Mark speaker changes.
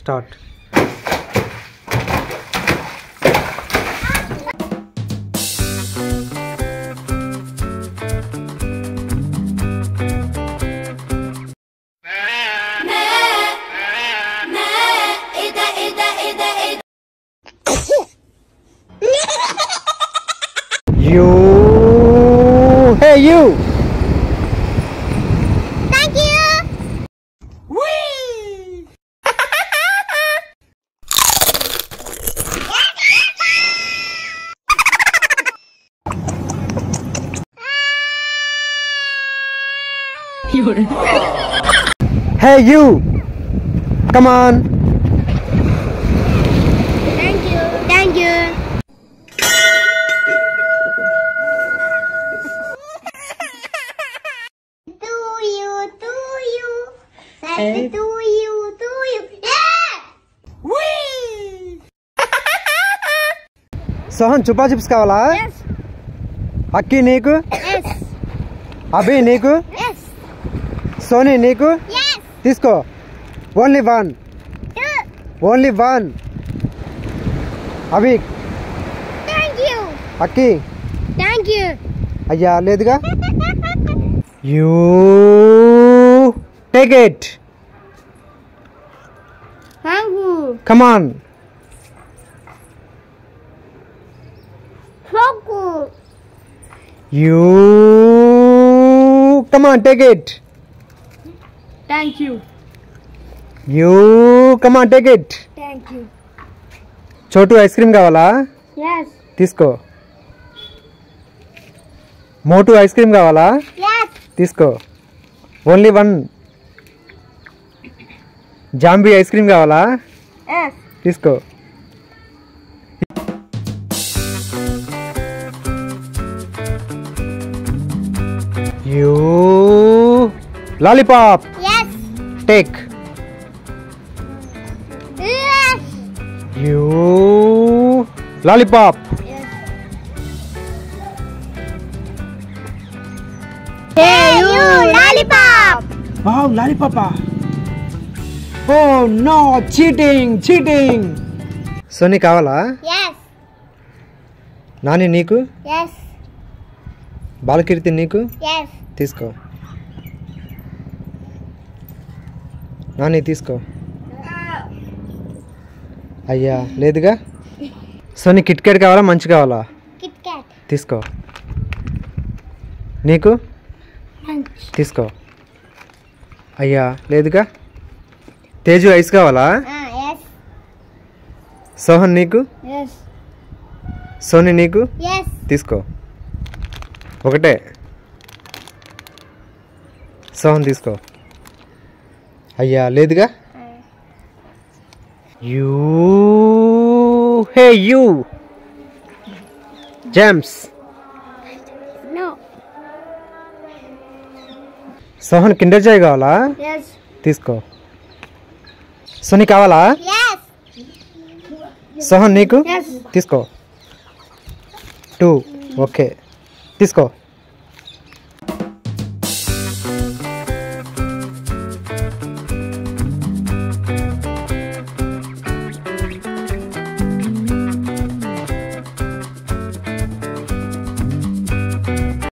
Speaker 1: Start. You, hey you.
Speaker 2: Thank you.
Speaker 1: Whee! Hey you, come on.
Speaker 2: Thank you. Thank you. To you. Happy to you. Yeah!
Speaker 1: Sohan చుపా chips కావాలా?
Speaker 2: Yes.
Speaker 1: అక్కి నీకు?
Speaker 2: Yes.
Speaker 1: అభి నీకు?
Speaker 2: Yes.
Speaker 1: Sony నీకు?
Speaker 2: Yes.
Speaker 1: తీసుకో. Only one. Only one. Abhi.
Speaker 2: Thank you.
Speaker 1: Akki.
Speaker 2: Thank you.
Speaker 1: అయ్యా లేదుగా. You take it.
Speaker 2: Thank you.
Speaker 1: Come on.
Speaker 2: So good.
Speaker 1: You come on, take it.
Speaker 2: Thank you.
Speaker 1: You come on, take it.
Speaker 2: Thank you.
Speaker 1: చోటు ice cream కావాలా?
Speaker 2: Yes.
Speaker 1: తీసుకో. మోటు ice cream కావాలా?
Speaker 2: Yes.
Speaker 1: తీసుకో. Only one. Zombie ice cream కావాలా?
Speaker 2: Yes.
Speaker 1: తీసుకో. You lollipop.
Speaker 2: Yes.
Speaker 1: Take.
Speaker 2: Yes.
Speaker 1: You lollipop.
Speaker 2: Yes. Hey, you lollipop.
Speaker 1: Wow, lollipop. Oh no, cheating. Soni కావాలా?
Speaker 2: Yes.
Speaker 1: Nani నీకు?
Speaker 2: Yes.
Speaker 1: బాలకీర్తి నీకు?
Speaker 2: Yes.
Speaker 1: తీసుకో. నాని తీసుకో. అయ్యా లేదుగా. సోనీ కిట్ క్యాట్ కావాలా మంచి కావాలా?
Speaker 2: Kit Kat.
Speaker 1: తీసుకో. నీకు?
Speaker 2: Munch.
Speaker 1: తీసుకో. అయ్యా లేదుగా. తేజు ఐస్ కావాలా?
Speaker 2: Yes.
Speaker 1: సోహన్ నీకు?
Speaker 2: Yes.
Speaker 1: సోనీ నీకు?
Speaker 2: Yes.
Speaker 1: తీసుకో. ఒకటే. సోహన్ తీసుకో. అయ్యా లేదుగా. You hey you James.
Speaker 2: No.
Speaker 1: Sohan Kinder Joy కావాలా?
Speaker 2: Yes.
Speaker 1: తీసుకో. సోనీ కావాలా?
Speaker 2: Yes.
Speaker 1: సోహన్ నీకు?
Speaker 2: Yes.
Speaker 1: తీసుకో. 2 ఓకే తీసుకో.